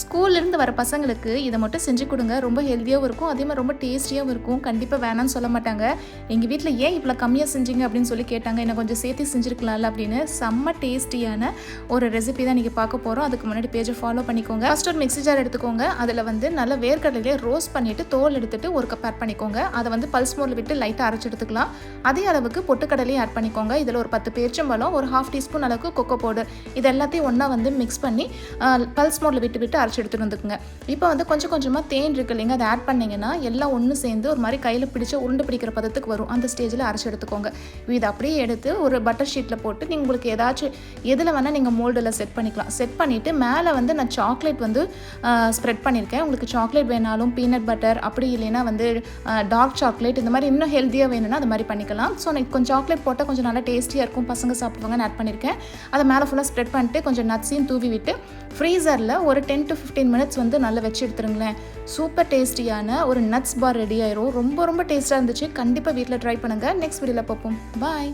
ஸ்கூல்லேருந்து வர பசங்களுக்கு இதை மட்டும் செஞ்சு கொடுங்க. ரொம்ப ஹெல்த்தியாகவும் இருக்கும், அதே மாதிரி ரொம்ப டேஸ்டியாகவும் இருக்கும். கண்டிப்பாக வேணான்னு சொல்ல மாட்டாங்க. எங்கள் வீட்டில் ஏன் இவ்வளோ கம்மியாக செஞ்சீங்க அப்படின்னு சொல்லி கேட்டாங்க. என்ன கொஞ்சம் சேர்த்து செஞ்சுருக்கலாம்ல அப்படின்னு. செம்ம டேஸ்டியான ஒரு ரெசிபி தான் நீங்கள் பார்க்க போகிறோம். அதுக்கு முன்னாடி பேஜை ஃபாலோ பண்ணிக்கோங்க. ஃபஸ்ட் ஒரு மிக்ஸி ஜார் எடுத்துக்கோங்க. அதில் வந்து நல்ல வேர்க்கடலையே ரோஸ்ட் பண்ணிவிட்டு தோல் எடுத்துட்டு ஒரு கப் ஆட் பண்ணிக்கோங்க. அதை வந்து பல்ஸ் மோடில் விட்டு லைட்டாக அரைச்சி எடுத்துக்கலாம். அதே அளவுக்கு பொட்டுக்கடலையும் ஆட் பண்ணிக்கோங்க. இதில் ஒரு 10 பேரிச்சம்பழம், ஒரு 1/2 டீஸ்பூன் அளவுக்கு கொக்கோ பவுடர், இது எல்லாத்தையும் ஒன்றா வந்து மிக்ஸ் பண்ணி பல்ஸ் மோடில் விட்டு அரைச்சி எடுத்துகிட்டு வந்துக்குங்க. இப்போ வந்து கொஞ்சம் கொஞ்சமாக தேன் இருக்கு இல்லைங்க, அதை ஆட் பண்ணிங்கன்னா எல்லாம் ஒன்று சேர்ந்து ஒரு மாதிரி கையில் பிடிச்ச உருண்டை பிடிக்கிற பதத்துக்கு வரும். அந்த ஸ்டேஜில் அரைச்சி எடுத்துக்கோங்க. இதை அப்படியே எடுத்து ஒரு பட்டர் ஷீட்டில் போட்டு நீங்கள் உங்களுக்கு ஏதாச்சும் எதில் வேணால் நீங்கள் மோல்டில் செட் பண்ணிக்கலாம். செட் பண்ணிவிட்டு மேலே வந்து நான் சாக்லேட் வந்து ஸ்ப்ரெட் பண்ணியிருக்கேன். உங்களுக்கு சாக்லேட் வேணாலும் பீனட் பட்டர், அப்படி இல்லைன்னா வந்து டார்க் சாக்லேட், இந்த மாதிரி இன்னும் ஹெல்த்தியாக வேணும்னா அது மாதிரி பண்ணிக்கலாம். ஸோ நான் கொஞ்சம் சாக்லேட் போட்டால் கொஞ்சம் நல்லா டேஸ்டியாக இருக்கும், பசங்க சாப்பிடுவாங்கன்னு ஆட் பண்ணியிருக்கேன். அதை மேலே ஃபுல்லாக ஸ்ப்ரெட் பண்ணிட்டு கொஞ்சம் நட்ஸையும் தூவி விட்டு ஃப்ரீசரில் ஒரு 10 to 15 மினிட்ஸ் வந்து நல்லா வச்சு எடுத்துருங்களேன். சூப்பர் டேஸ்டியான ஒரு நட்ஸ் பார் ரெடி ஆயிரும். ரொம்ப ரொம்ப டேஸ்ட்டாக இருந்துச்சு. கண்டிப்பாக வீட்டில் ட்ரை பண்ணுங்கள். நெக்ஸ்ட் வீடியோவில் பார்ப்போம். பாய்.